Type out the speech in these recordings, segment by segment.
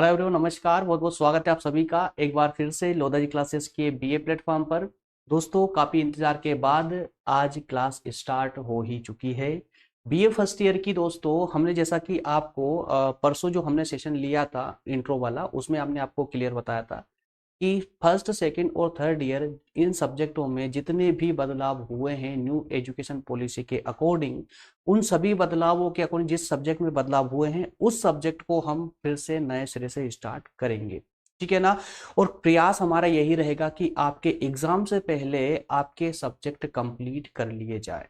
Hello everyone, नमस्कार। बहुत बहुत स्वागत है आप सभी का एक बार फिर से लोधा जी क्लासेस के बीए प्लेटफॉर्म पर। दोस्तों, काफ़ी इंतजार के बाद आज क्लास स्टार्ट हो ही चुकी है बीए फर्स्ट ईयर की। दोस्तों, हमने जैसा कि आपको परसों जो हमने सेशन लिया था इंट्रो वाला, उसमें हमने आपको क्लियर बताया था कि फर्स्ट सेकंड और थर्ड ईयर इन सब्जेक्टों में जितने भी बदलाव हुए हैं न्यू एजुकेशन पॉलिसी के अकॉर्डिंग, उन सभी बदलावों के अकॉर्डिंग जिस सब्जेक्ट में बदलाव हुए हैं उस सब्जेक्ट को हम फिर से नए सिरे से स्टार्ट करेंगे। ठीक है ना। और प्रयास हमारा यही रहेगा कि आपके एग्जाम से पहले आपके सब्जेक्ट कंप्लीट कर लिए जाए।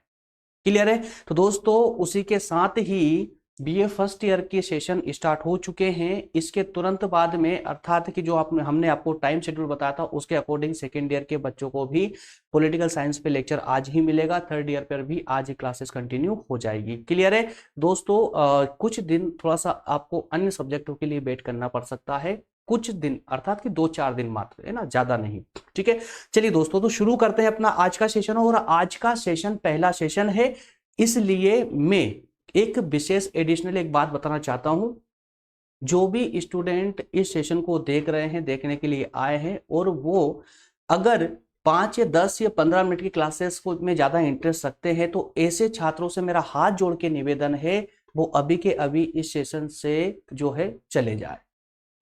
क्लियर है। तो दोस्तों, उसी के साथ ही बीए फर्स्ट ईयर के सेशन स्टार्ट हो चुके हैं। इसके तुरंत बाद में, अर्थात कि जो हमने आपको टाइम शेड्यूल बताया था उसके अकॉर्डिंग सेकेंड ईयर के बच्चों को भी पॉलिटिकल साइंस पे लेक्चर आज ही मिलेगा। थर्ड ईयर पर भी आज ही क्लासेस कंटिन्यू हो जाएगी। क्लियर है दोस्तों। कुछ दिन थोड़ा सा आपको अन्य सब्जेक्टों के लिए वेट करना पड़ सकता है, कुछ दिन अर्थात कि 2-4 दिन मात्र, है ना, ज्यादा नहीं। ठीक है। चलिए दोस्तों, तो शुरू करते हैं अपना आज का सेशन। और आज का सेशन पहला सेशन है, इसलिए मैं एक विशेष एडिशनल एक बात बताना चाहता हूं। जो भी स्टूडेंट इस सेशन को देख रहे हैं, देखने के लिए आए हैं, और वो अगर 5 या 10 या 15 मिनट की क्लासेस को में ज्यादा इंटरेस्ट रखते हैं, तो ऐसे छात्रों से मेरा हाथ जोड़ के निवेदन है वो अभी के अभी इस सेशन से जो है चले जाए,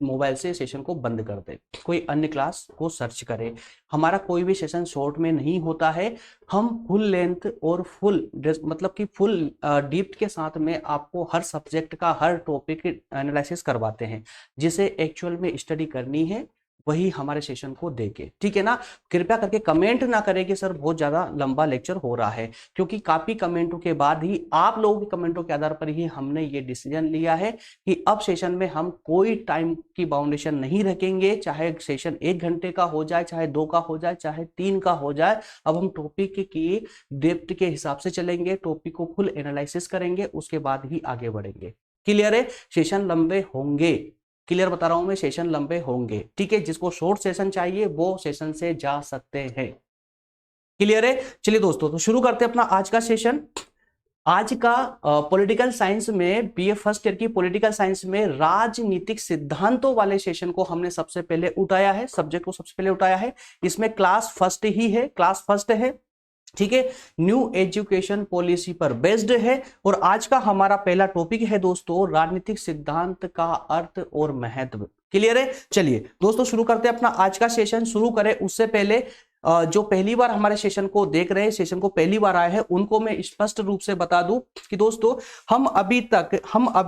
मोबाइल से सेशन को बंद कर दे, कोई अन्य क्लास को सर्च करे। हमारा कोई भी सेशन शॉर्ट में नहीं होता है। हम फुल लेंथ और फुल मतलब कि फुल डीप के साथ में आपको हर सब्जेक्ट का हर टॉपिक एनालिसिस करवाते हैं। जिसे एक्चुअल में स्टडी करनी है वही हमारे सेशन को देके, ठीक है ना। कृपया करके कमेंट ना करें कि सर बहुत ज्यादा लंबा लेक्चर हो रहा है, क्योंकि काफी कमेंटों के बाद ही, आप लोगों के कमेंटों के आधार पर ही हमने ये डिसीजन लिया है कि अब सेशन में हम कोई टाइम की बाउंडेशन नहीं रखेंगे। चाहे सेशन 1 घंटे का हो जाए, चाहे 2 का हो जाए, चाहे 3 का हो जाए। अब हम टॉपिक की डेप्थ के हिसाब से चलेंगे, टॉपिक को फुल एनालिसिस करेंगे, उसके बाद ही आगे बढ़ेंगे। क्लियर है। सेशन लंबे होंगे, क्लियर बता रहा हूं मैं, सेशन लंबे होंगे। ठीक है। जिसको शॉर्ट सेशन चाहिए वो सेशन से जा सकते हैं। क्लियर है। चलिए दोस्तों, तो शुरू करते हैं अपना आज का सेशन। आज का पॉलिटिकल साइंस में, बीए फर्स्ट ईयर की पॉलिटिकल साइंस में राजनीतिक सिद्धांतों वाले सेशन को हमने सबसे पहले उठाया है, सब्जेक्ट को सबसे पहले उठाया है। इसमें क्लास फर्स्ट ही है, क्लास फर्स्ट है। ठीक है। न्यू एजुकेशन पॉलिसी पर बेस्ड है। और आज का हमारा पहला टॉपिक है दोस्तों, राजनीतिक सिद्धांत का अर्थ और महत्व। क्लियर है। चलिए दोस्तों, शुरू करते हैं अपना आज का सेशन। शुरू करें उससे पहले जो पहली बार हमारे सेशन को देख रहे हैं, सेशन को पहली बार आए हैं, उनको मैं स्पष्ट रूप से बता दूं कि दोस्तों, हम अभी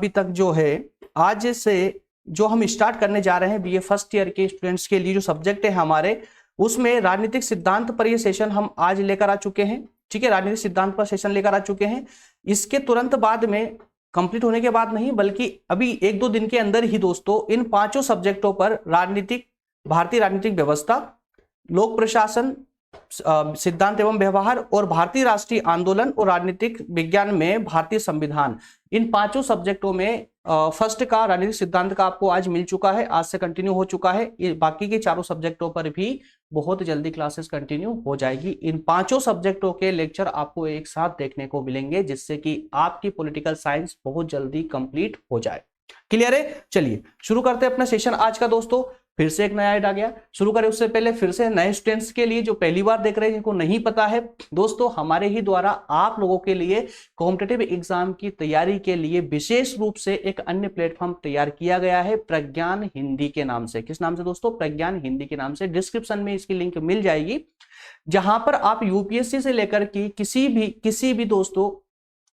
तक जो है, आज से जो हम स्टार्ट करने जा रहे हैं बीए फर्स्ट ईयर के स्टूडेंट्स के लिए जो सब्जेक्ट है हमारे, उसमें राजनीतिक सिद्धांत पर ये सेशन हम आज लेकर आ चुके हैं। ठीक है। राजनीतिक सिद्धांत पर सेशन लेकर आ चुके हैं। इसके तुरंत बाद में, कंप्लीट होने के बाद नहीं बल्कि अभी 1-2 दिन के अंदर ही दोस्तों, इन 5 सब्जेक्टों पर राजनीतिक, भारतीय राजनीतिक व्यवस्था, लोक प्रशासन, सिद्धांत एवं व्यवहार, और भारतीय राष्ट्रीय आंदोलन, और राजनीतिक विज्ञान में भारतीय संविधान, इन 5 सब्जेक्टों में फर्स्ट का राजनीतिक सिद्धांत का आपको आज मिल चुका है, आज से कंटिन्यू हो चुका है। ये बाकी के 4 सब्जेक्टों पर भी बहुत जल्दी क्लासेस कंटिन्यू हो जाएगी। इन 5 सब्जेक्टों के लेक्चर आपको एक साथ देखने को मिलेंगे, जिससे कि आपकी पॉलिटिकल साइंस बहुत जल्दी कंप्लीट हो जाए। क्लियर है। चलिए शुरू करते हैं अपना सेशन आज का दोस्तों। फिर से एक नया ऐड आ गया, शुरू करें उससे पहले फिर से नए स्टूडेंट्स के लिए जो पहली बार देख रहे हैं, जिनको नहीं पता है दोस्तों, हमारे ही द्वारा आप लोगों के लिए कॉम्पिटिटिव एग्जाम की तैयारी के लिए विशेष रूप से एक अन्य प्लेटफॉर्म तैयार किया गया है, प्रज्ञान हिंदी के नाम से। किस नाम से दोस्तों? प्रज्ञान हिंदी के नाम से। डिस्क्रिप्शन में इसकी लिंक मिल जाएगी, जहां पर आप यूपीएससी से लेकर की किसी भी दोस्तों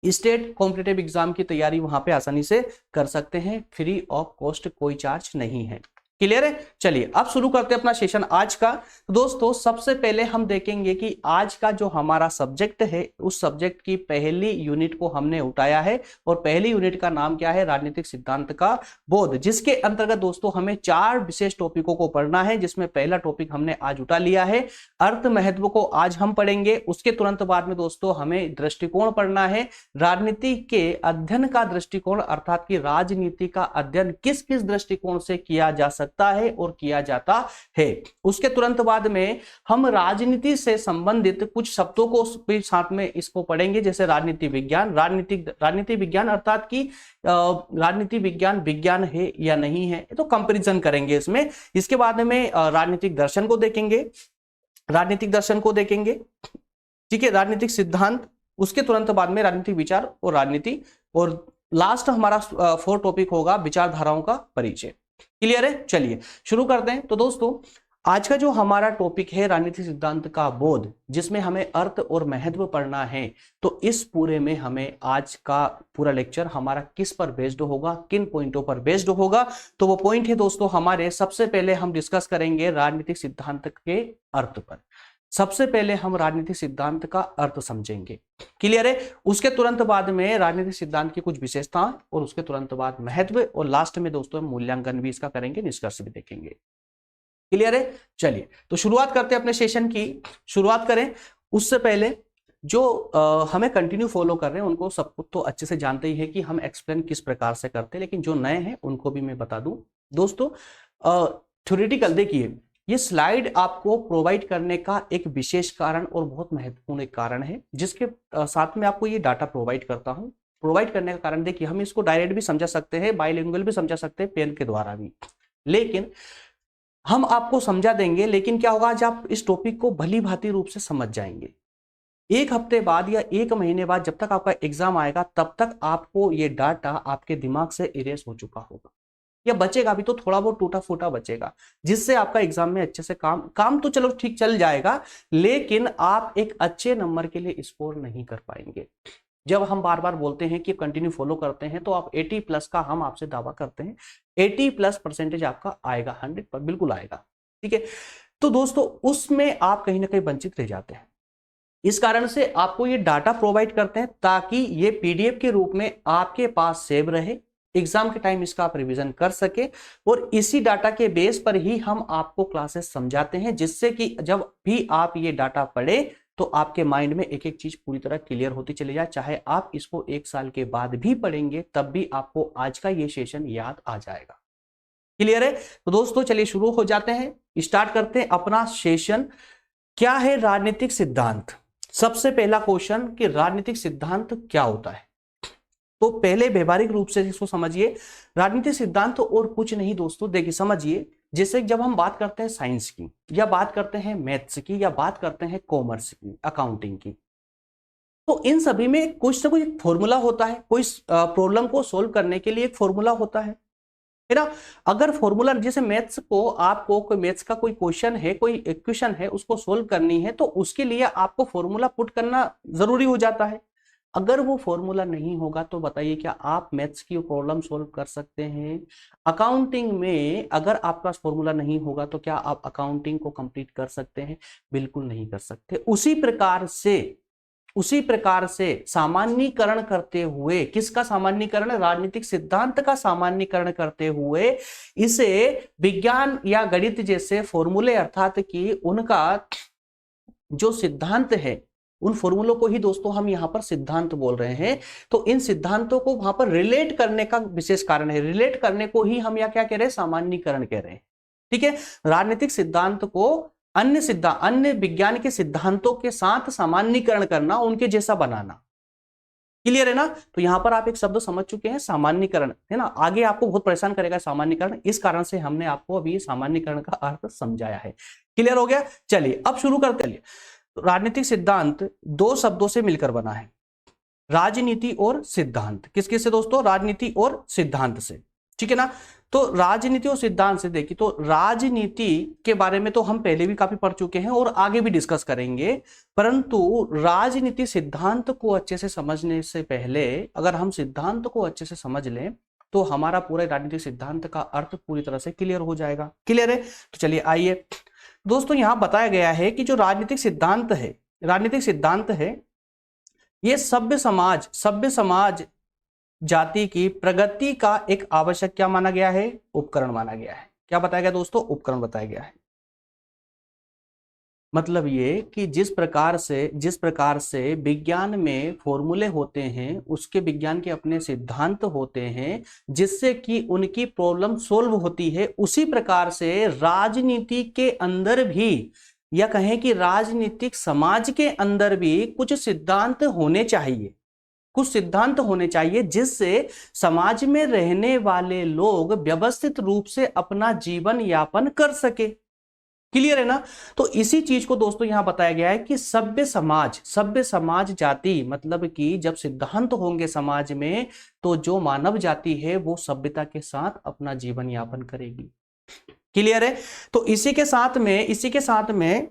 स्टेट कॉम्पिटिटिव एग्जाम की तैयारी वहां पे आसानी से कर सकते हैं, फ्री ऑफ कॉस्ट, कोई चार्ज नहीं है। क्लियर है। चलिए अब शुरू करते हैं अपना सेशन आज का। तो दोस्तों, सबसे पहले हम देखेंगे कि आज का जो हमारा सब्जेक्ट है, उस सब्जेक्ट की पहली यूनिट को हमने उठाया है, और पहली यूनिट का नाम क्या है? राजनीतिक सिद्धांत का बोध, जिसके अंतर्गत दोस्तों हमें 4 विशेष टॉपिकों को पढ़ना है, जिसमें पहला टॉपिक हमने आज उठा लिया है, अर्थ महत्व को आज हम पढ़ेंगे। उसके तुरंत बाद में दोस्तों हमें दृष्टिकोण पढ़ना है, राजनीति के अध्ययन का दृष्टिकोण, अर्थात कि राजनीति का अध्ययन किस किस दृष्टिकोण से किया जा सकता सकता है और किया जाता है। उसके तुरंत बाद में हम राजनीति से संबंधित कुछ शब्दों को भी साथ में इसको पढ़ेंगे, जैसे राजनीति विज्ञान। राजनीति विज्ञान अर्थात कि राजनीति विज्ञान विज्ञान है या नहीं है, तो कंपैरिजन करेंगे इसमें। इसके बाद में राजनीतिक दर्शन को देखेंगे, ठीक है, राजनीतिक सिद्धांत। उसके तुरंत बाद में राजनीतिक विचार और राजनीति, और लास्ट हमारा 4 टॉपिक होगा विचारधाराओं का परिचय। क्लियर है? चलिए शुरू करते हैं। तो दोस्तों आज का जो हमारा टॉपिक है राजनीतिक सिद्धांत का बोध, जिसमें हमें अर्थ और महत्व पढ़ना है। तो इस पूरे में हमें आज का पूरा लेक्चर हमारा किस पर बेस्ड होगा, किन पॉइंटों पर बेस्ड होगा? तो वो पॉइंट है दोस्तों हमारे, सबसे पहले हम डिस्कस करेंगे राजनीतिक सिद्धांत के अर्थ पर। सबसे पहले हम राजनीतिक सिद्धांत का अर्थ समझेंगे। क्लियर है? उसके तुरंत बाद में राजनीतिक सिद्धांत की कुछ विशेषताएं, और उसके तुरंत बाद महत्व, और लास्ट में दोस्तों मूल्यांकन भी इसका करेंगे, निष्कर्ष भी देखेंगे। क्लियर है? चलिए तो शुरुआत करते हैं अपने सेशन की। शुरुआत करें उससे पहले जो हमें कंटिन्यू फॉलो कर रहे हैं उनको सब कुछ तो अच्छे से जानते ही है कि हम एक्सप्लेन किस प्रकार से करते हैं, लेकिन जो नए हैं उनको भी मैं बता दूं। दोस्तों थ्योरेटिकल देखिए, ये स्लाइड आपको प्रोवाइड करने का एक विशेष कारण और बहुत महत्वपूर्ण एक कारण है, जिसके साथ में आपको ये डाटा प्रोवाइड करता हूं। प्रोवाइड करने का कारण देखिए, हम इसको डायरेक्ट भी समझा सकते हैं, बाइलिंगुअल भी समझा सकते हैं, पेन के द्वारा भी, लेकिन हम आपको समझा देंगे। लेकिन क्या होगा, आज आप इस टॉपिक को भली भांति रूप से समझ जाएंगे। 1 हफ्ते बाद या 1 महीने बाद जब तक आपका एग्जाम आएगा, तब तक आपको ये डाटा आपके दिमाग से इरेज हो चुका होगा, या बचेगा भी तो थोड़ा बहुत टूटा फूटा बचेगा, जिससे आपका एग्जाम में अच्छे से काम तो चलो ठीक चल जाएगा, लेकिन आप एक अच्छे नंबर के लिए स्कोर नहीं कर पाएंगे। जब हम बार बार बोलते हैं कि कंटिन्यू फॉलो करते हैं, तो आप 80+ का हम आपसे दावा करते हैं, 80+ % आपका आएगा, 100 पर बिल्कुल आएगा। ठीक है, तो दोस्तों उसमें आप कहीं ना कहीं वंचित रह जाते हैं। इस कारण से आपको ये डाटा प्रोवाइड करते हैं, ताकि ये पीडीएफ के रूप में आपके पास सेव रहे, एग्जाम के टाइम इसका आप रिवीजन कर सके, और इसी डाटा के बेस पर ही हम आपको क्लासेस समझाते हैं, जिससे कि जब भी आप ये डाटा पढ़े तो आपके माइंड में एक एक चीज पूरी तरह क्लियर होती चली जाए। चाहे आप इसको 1 साल के बाद भी पढ़ेंगे, तब भी आपको आज का ये सेशन याद आ जाएगा। क्लियर है? तो दोस्तों चलिए शुरू हो जाते हैं, स्टार्ट करते हैं अपना सेशन। क्या है राजनीतिक सिद्धांत? सबसे पहला क्वेश्चन कि राजनीतिक सिद्धांत क्या होता है? तो पहले व्यवहारिक रूप से इसको समझिए। राजनीतिक सिद्धांत तो और कुछ नहीं दोस्तों, देखिए समझिए, जैसे जब हम बात करते हैं साइंस की, या बात करते हैं मैथ्स की, या बात करते हैं कॉमर्स की, अकाउंटिंग की, तो इन सभी में कुछ ना कुछ एक फॉर्मूला होता है। कोई प्रॉब्लम को सोल्व करने के लिए एक फॉर्मूला होता है ना। अगर फॉर्मूला, जैसे मैथ्स को, आपको कोई मैथ्स का कोई क्वेश्चन है, कोई इक्वेशन है, उसको सोल्व करनी है, तो उसके लिए आपको फॉर्मूला पुट करना जरूरी हो जाता है। अगर वो फॉर्मूला नहीं होगा तो बताइए क्या आप मैथ्स की प्रॉब्लम सोल्व कर सकते हैं? अकाउंटिंग में अगर आपके पास फॉर्मूला नहीं होगा तो क्या आप अकाउंटिंग को कंप्लीट कर सकते हैं? बिल्कुल नहीं कर सकते। उसी प्रकार से सामान्यीकरण करते हुए, किसका सामान्यीकरण? राजनीतिक सिद्धांत का सामान्यीकरण करते हुए इसे विज्ञान या गणित जैसे फॉर्मूले, अर्थात कि उनका जो सिद्धांत है, उन फॉर्मूलों को ही दोस्तों हम यहां पर सिद्धांत बोल रहे हैं। तो इन सिद्धांतों को वहां पर रिलेट करने का विशेष कारण है। रिलेट करने को ही हम या क्या कह रहे हैं? सामान्यीकरण कह रहे हैं। ठीक है, राजनीतिक सिद्धांत को अन्य विज्ञान के सिद्धांतों के साथ सामान्यीकरण करना, उनके जैसा बनाना। क्लियर है ना? तो यहां पर आप एक शब्द समझ चुके हैं, सामान्यीकरण, है ना। आगे आपको बहुत परेशान करेगा सामान्यीकरण, इस कारण से हमने आपको अभी सामान्यीकरण का अर्थ समझाया है। क्लियर हो गया? चलिए अब शुरू करते हैं। राजनीतिक सिद्धांत 2 शब्दों से मिलकर बना है, राजनीति और सिद्धांत। किसके से दोस्तों? राजनीति और सिद्धांत से। ठीक है ना। तो राजनीति और सिद्धांत से देखिए, तो राजनीति के बारे में तो हम पहले भी काफी पढ़ चुके हैं और आगे भी डिस्कस करेंगे, परंतु राजनीति सिद्धांत को अच्छे से समझने से पहले अगर हम सिद्धांत को अच्छे से समझ लें तो हमारा पूरे राजनीतिक सिद्धांत का अर्थ पूरी तरह से क्लियर हो जाएगा। क्लियर है? तो चलिए आइए दोस्तों, यहां बताया गया है कि जो राजनीतिक सिद्धांत है ये सभ्य समाज जाति की प्रगति का एक आवश्यक क्या माना गया है? उपकरण माना गया है। क्या बताया गया दोस्तों? उपकरण बताया गया है। मतलब ये कि जिस प्रकार से विज्ञान में फॉर्मूले होते हैं, उसके विज्ञान के अपने सिद्धांत होते हैं जिससे कि उनकी प्रॉब्लम सोल्व होती है, उसी प्रकार से राजनीति के अंदर भी, या कहें कि राजनीतिक समाज के अंदर भी कुछ सिद्धांत होने चाहिए, कुछ सिद्धांत होने चाहिए जिससे समाज में रहने वाले लोग व्यवस्थित रूप से अपना जीवन यापन कर सके। क्लियर है ना? तो इसी चीज को दोस्तों यहां बताया गया है कि सभ्य समाज जाति, मतलब कि जब सिद्धांत होंगे समाज में तो जो मानव जाति है वो सभ्यता के साथ अपना जीवन यापन करेगी। क्लियर है? तो इसी के साथ में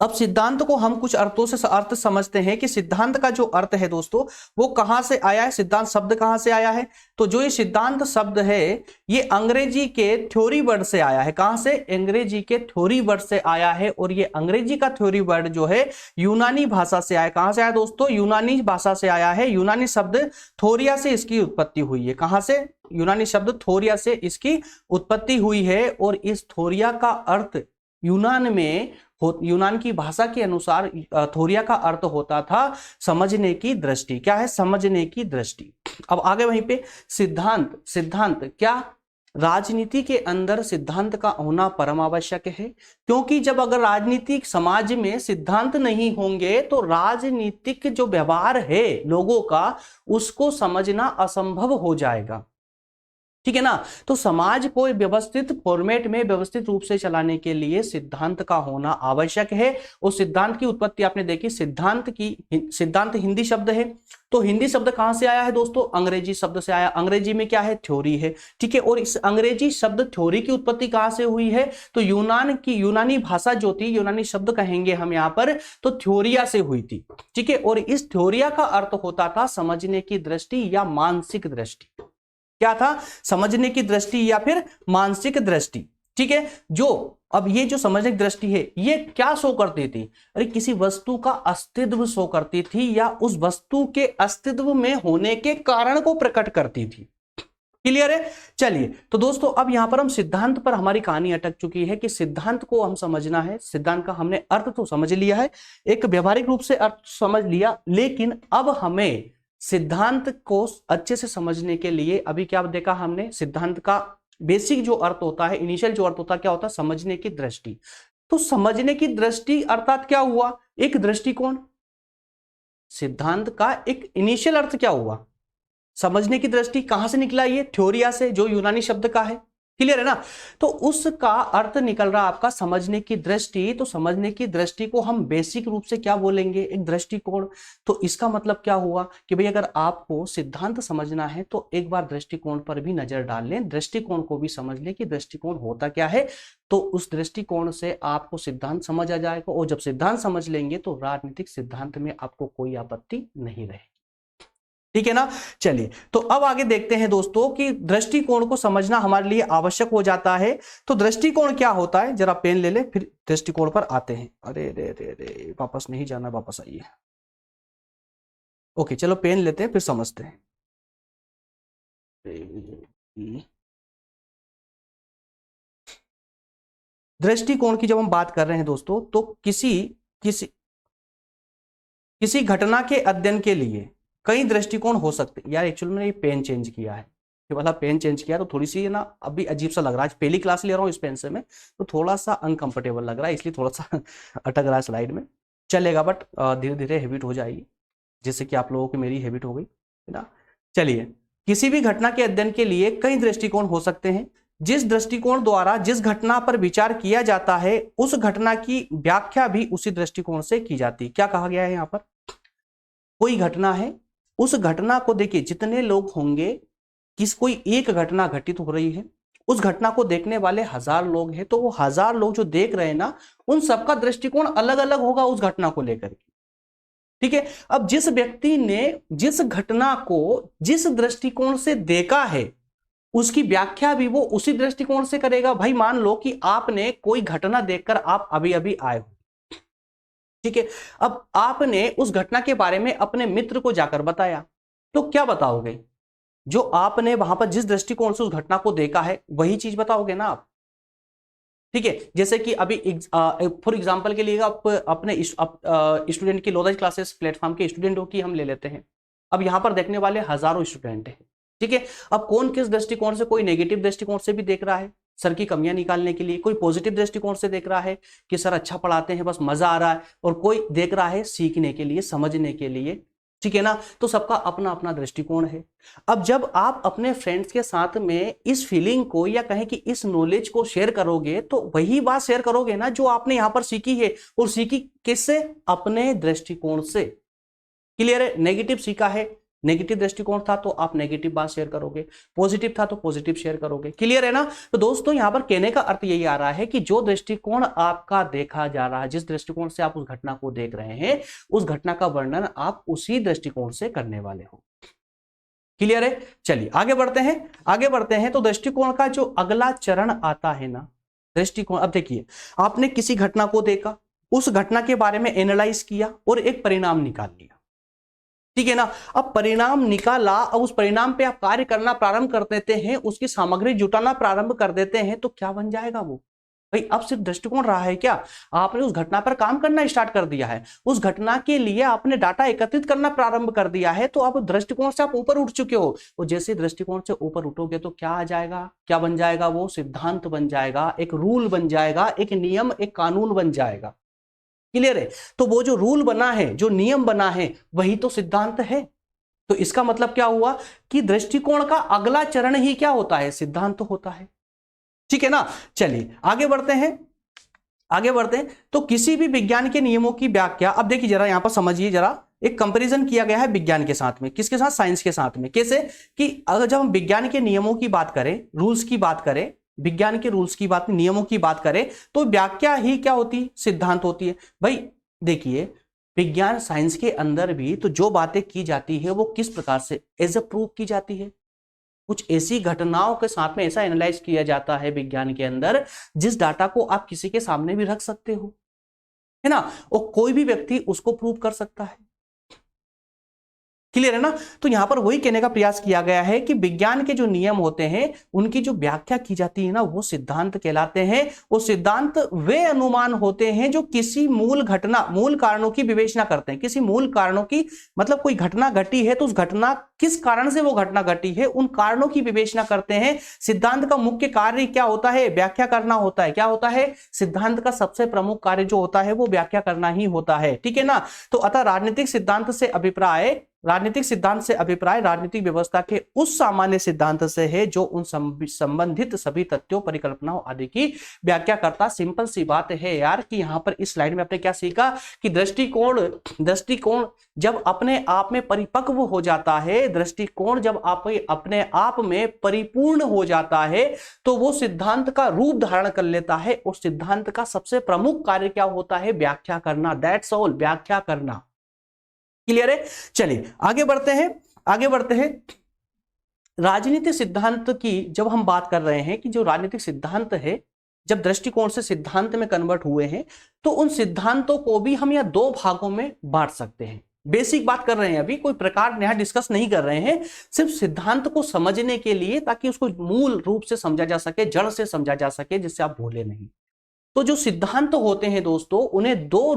अब सिद्धांत को हम कुछ अर्थों से अर्थ समझते हैं कि सिद्धांत का जो अर्थ है दोस्तों वो कहां से आया है, सिद्धांत शब्द कहां से आया है। तो जो ये सिद्धांत शब्द है ये अंग्रेजी के थ्योरी वर्ड से आया है। कहां से? अंग्रेजी के थ्योरी वर्ड से आया है। और ये अंग्रेजी का थ्योरी वर्ड जो है यूनानी भाषा से आया। कहां से आया दोस्तों? यूनानी भाषा से आया है। यूनानी शब्द थोरिया से इसकी उत्पत्ति हुई है। कहां से? यूनानी शब्द थोरिया से इसकी उत्पत्ति हुई है। और इस थोरिया का अर्थ यूनान की भाषा के अनुसार थोरिया का अर्थ होता था समझने की दृष्टि। क्या है? समझने की दृष्टि। अब आगे वहीं पे सिद्धांत क्या? राजनीति के अंदर सिद्धांत का होना परम आवश्यक है, क्योंकि जब अगर राजनीतिक समाज में सिद्धांत नहीं होंगे तो राजनीतिक जो व्यवहार है लोगों का उसको समझना असंभव हो जाएगा। ठीक है ना? तो समाज को व्यवस्थित फॉर्मेट में व्यवस्थित रूप से चलाने के लिए सिद्धांत का होना आवश्यक है। उस सिद्धांत की उत्पत्ति आपने देखी, सिद्धांत हिंदी शब्द है। तो हिंदी शब्द कहां से आया है दोस्तों? अंग्रेजी शब्द से आया। अंग्रेजी में क्या है? थ्योरी है। ठीक है। और इस अंग्रेजी शब्द थ्योरी की उत्पत्ति कहां से हुई है? तो यूनानी भाषा जो थी, यूनानी शब्द कहेंगे हम यहां पर, तो थ्योरिया से हुई थी। ठीक है। और इस थ्योरिया का अर्थ होता था समझने की दृष्टि या मानसिक दृष्टि। क्या था? समझने की दृष्टि या फिर मानसिक दृष्टि। ठीक है। अब ये जो समझने की दृष्टि है ये क्या शो करती थी? अरे किसी वस्तु का अस्तित्व शो करती थी या उस वस्तु के अस्तित्व में होने के कारण को प्रकट करती थी। क्लियर है? चलिए, तो दोस्तों अब यहां पर हम सिद्धांत पर हमारी कहानी अटक चुकी है कि सिद्धांत को हम समझना है। सिद्धांत का हमने अर्थ तो समझ लिया है, एक व्यवहारिक रूप से अर्थ समझ लिया, लेकिन अब हमें सिद्धांत को अच्छे से समझने के लिए अभी क्या देखा हमने? सिद्धांत का बेसिक जो अर्थ होता है, इनिशियल जो अर्थ होता है, क्या होता है? समझने की दृष्टि। तो समझने की दृष्टि अर्थात क्या हुआ? एक दृष्टिकोण। सिद्धांत का एक इनिशियल अर्थ क्या हुआ? समझने की दृष्टि। कहां से निकला? ये थ्योरिया से, जो यूनानी शब्द का है। क्लियर है ना? तो उसका अर्थ निकल रहा आपका समझने की दृष्टि। तो समझने की दृष्टि को हम बेसिक रूप से क्या बोलेंगे? एक दृष्टिकोण। तो इसका मतलब क्या हुआ कि भाई अगर आपको सिद्धांत समझना है तो एक बार दृष्टिकोण पर भी नजर डाल लें, दृष्टिकोण को भी समझ लें कि दृष्टिकोण होता क्या है। तो उस दृष्टिकोण से आपको सिद्धांत समझ आ जाएगा। और जब सिद्धांत समझ लेंगे तो राजनीतिक सिद्धांत में आपको कोई आपत्ति नहीं रहेगी। ठीक है ना? चलिए, तो अब आगे देखते हैं दोस्तों कि दृष्टिकोण को समझना हमारे लिए आवश्यक हो जाता है। तो दृष्टिकोण क्या होता है? जरा पेन ले ले, फिर दृष्टिकोण पर आते हैं। अरे रे रे रे, वापस नहीं जाना, वापस आइए। ओके, चलो पेन लेते हैं, फिर समझते हैं। दृष्टिकोण की जब हम बात कर रहे हैं दोस्तों, तो किसी किसी किसी घटना के अध्ययन के लिए कई दृष्टिकोण हो सकते। यार एक्चुअली मैंने ये पेन चेंज किया है, ये वाला पेन चेंज किया तो थोड़ी सी ना अभी अजीब सा लग रहा है। पहली क्लास ले रहा हूँ इस पेन से मैं, तो थोड़ा सा अनकंफर्टेबल लग रहा है, इसलिए थोड़ा सा अटक रहा है स्लाइड में। चलेगा, बट धीरे धीरे हैबिट हो जाएगी, जिससे कि आप लोगों की मेरी हैबिट हो गई है ना। चलिए, किसी भी घटना के अध्ययन के लिए कई दृष्टिकोण हो सकते हैं। जिस दृष्टिकोण द्वारा जिस घटना पर विचार किया जाता है उस घटना की व्याख्या भी उसी दृष्टिकोण से की जाती है। क्या कहा गया है यहाँ पर? कोई घटना है, उस घटना को देखिए, जितने लोग होंगे, कोई एक घटना घटित हो रही है, उस घटना को देखने वाले 1000 लोग हैं, तो वो 1000 लोग जो देख रहे हैं ना, उन सबका दृष्टिकोण अलग अलग होगा उस घटना को लेकर के। ठीक है। अब जिस व्यक्ति ने जिस घटना को जिस दृष्टिकोण से देखा है उसकी व्याख्या भी वो उसी दृष्टिकोण से करेगा। भाई मान लो कि आपने कोई घटना देखकर आप अभी अभी आए हो, ठीक है। अब आपने उस घटना के बारे में अपने मित्र को जाकर बताया, तो क्या बताओगे? जो आपने वहां पर जिस दृष्टिकोण से उस घटना को देखा है वही चीज बताओगे ना आप। ठीक है, जैसे कि अभी फॉर एग्जांपल के लिए आप अपने स्टूडेंट की लोधा क्लासेस प्लेटफॉर्म के स्टूडेंटों की हम ले लेते हैं। अब यहाँ पर देखने वाले हजारों स्टूडेंट हैं, ठीक है। अब कौन किस दृष्टिकोण से, कोई नेगेटिव दृष्टिकोण से भी देख रहा है सर की कमियां निकालने के लिए, कोई पॉजिटिव दृष्टिकोण से देख रहा है कि सर अच्छा पढ़ाते हैं बस मजा आ रहा है, और कोई देख रहा है सीखने के लिए, समझने के लिए, ठीक है ना। तो सबका अपना अपना दृष्टिकोण है। अब जब आप अपने फ्रेंड्स के साथ में इस फीलिंग को या कहें कि इस नॉलेज को शेयर करोगे, तो वही बात शेयर करोगे ना जो आपने यहां पर सीखी है, और सीखी किससे, अपने दृष्टिकोण से। क्लियर है, नेगेटिव सीखा है, नेगेटिव दृष्टिकोण था तो आप नेगेटिव बात शेयर करोगे, पॉजिटिव था तो पॉजिटिव शेयर करोगे। क्लियर है ना। तो दोस्तों यहां पर कहने का अर्थ यही आ रहा है कि जो दृष्टिकोण आपका देखा जा रहा है, जिस दृष्टिकोण से आप उस घटना को देख रहे हैं, उस घटना का वर्णन आप उसी दृष्टिकोण से करने वाले हो। क्लियर है। चलिए आगे बढ़ते हैं, आगे बढ़ते हैं। तो दृष्टिकोण का जो अगला चरण आता है ना, दृष्टिकोण, अब देखिए आपने किसी घटना को देखा, उस घटना के बारे में एनालाइज किया और एक परिणाम निकाल लिया, ठीक है ना। अब परिणाम निकाला, अब उस परिणाम पे आप कार्य करना प्रारंभ कर देते हैं, उसकी सामग्री जुटाना प्रारंभ कर देते हैं, तो क्या बन जाएगा वो, भाई अब सिर्फ दृष्टिकोण रहा है क्या, आपने उस घटना पर काम करना स्टार्ट कर दिया है, उस घटना के लिए आपने डाटा एकत्रित करना प्रारंभ कर दिया है, तो अब दृष्टिकोण से आप ऊपर उठ चुके हो। और जैसे दृष्टिकोण से ऊपर उठोगे तो क्या आ जाएगा, क्या बन जाएगा, वो सिद्धांत बन जाएगा, एक रूल बन जाएगा, एक नियम, एक कानून बन जाएगा। क्लियर है। तो वो जो रूल बना है, जो नियम बना है, वही तो सिद्धांत है। तो इसका मतलब क्या हुआ कि दृष्टिकोण का अगला चरण ही क्या होता है, सिद्धांत होता है, ठीक है ना। चलिए आगे बढ़ते हैं, आगे बढ़ते हैं। तो किसी भी विज्ञान के नियमों की व्याख्या, अब देखिए जरा यहां पर समझिए, जरा एक कंपैरिजन किया गया है विज्ञान के साथ में, किसके साथ, साइंस के साथ में। कैसे कि अगर जब हम विज्ञान के नियमों की बात करें, रूल्स की बात करें, विज्ञान के रूल्स की बात, नियमों की बात करें, तो व्याख्या ही क्या होती, सिद्धांत होती है। भाई देखिए विज्ञान साइंस के अंदर भी तो जो बातें की जाती है वो किस प्रकार से एज अ प्रूफ की जाती है, कुछ ऐसी घटनाओं के साथ में ऐसा एनालाइज किया जाता है विज्ञान के अंदर, जिस डाटा को आप किसी के सामने भी रख सकते हो, है ना, और कोई भी व्यक्ति उसको प्रूव कर सकता है। क्लियर है ना। तो यहां पर वही कहने का प्रयास किया गया है कि विज्ञान के जो नियम होते हैं उनकी जो व्याख्या की जाती है ना, वो सिद्धांत कहलाते हैं। वो सिद्धांत वे अनुमान होते हैं जो किसी मूल घटना, मूल कारणों की विवेचना करते हैं, किसी मूल कारणों की, मतलब कोई घटना घटी है तो उस घटना, किस कारण से वो घटना घटी है, उन कारणों की विवेचना करते हैं। सिद्धांत का मुख्य कार्य क्या होता है, व्याख्या करना होता है। क्या होता है, सिद्धांत का सबसे प्रमुख कार्य जो होता है वो व्याख्या करना ही होता है, ठीक है ना। तो अतः राजनीतिक सिद्धांत से अभिप्राय, राजनीतिक सिद्धांत से अभिप्राय राजनीतिक व्यवस्था के उस सामान्य सिद्धांत से है जो उन संबंधित सभी तथ्यों, परिकल्पनाओं आदि की व्याख्या करता। सिंपल सी बात है यार कि यहां पर इस स्लाइड में आपने क्या सीखा कि दृष्टिकोण जब अपने आप में परिपक्व हो जाता है, दृष्टिकोण जब आप अपने आप में परिपूर्ण हो जाता है, तो वो सिद्धांत का रूप धारण कर लेता है। उस सिद्धांत का सबसे प्रमुख कार्य क्या होता है, व्याख्या करना। दैट्स ऑल, व्याख्या करना। क्लियर है। चलिए आगे बढ़ते हैं, आगे बढ़ते हैं। राजनीतिक सिद्धांत की जब हम बात कर रहे हैं कि जो राजनीतिक सिद्धांत है जब दृष्टिकोण से सिद्धांत में कन्वर्ट हुए हैं, तो उन सिद्धांतों को भी हम यह दो भागों में बांट सकते हैं। बेसिक बात कर रहे हैं, अभी कोई प्रकार नया डिस्कस नहीं कर रहे हैं, सिर्फ सिद्धांत को समझने के लिए, ताकि उसको मूल रूप से समझा जा सके, जड़ से समझा जा सके, जिससे आप भूले नहीं। तो जो सिद्धांत होते हैं दोस्तों, उन्हें दो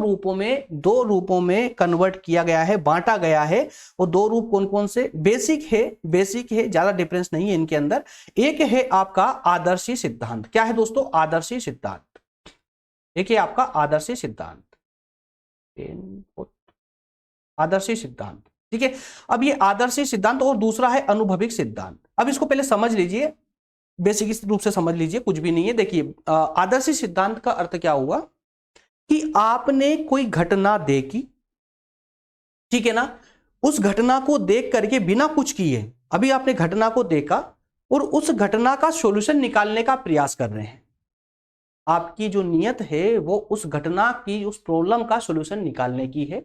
रूपों में कन्वर्ट किया गया है, बांटा गया है। वो दो रूप कौन कौन से, बेसिक है, ज्यादा डिफरेंस नहीं है इनके अंदर। एक है आपका आदर्शी सिद्धांत। क्या है दोस्तों, आदर्शी सिद्धांत। एक है आपका आदर्शी सिद्धांत, आदर्शी सिद्धांत, ठीक है। अब ये आदर्शी सिद्धांत, और दूसरा है अनुभविक सिद्धांत। अब इसको पहले समझ लीजिए, बेसिक रूप से समझ लीजिए, कुछ भी नहीं है। देखिए आदर्शी सिद्धांत का अर्थ क्या हुआ कि आपने कोई घटना देखी, ठीक है ना, उस घटना को देख करके बिना कुछ किए, अभी आपने घटना को देखा और उस घटना का सॉल्यूशन निकालने का प्रयास कर रहे हैं। आपकी जो नियत है वो उस घटना की, उस प्रॉब्लम का सॉल्यूशन निकालने की है,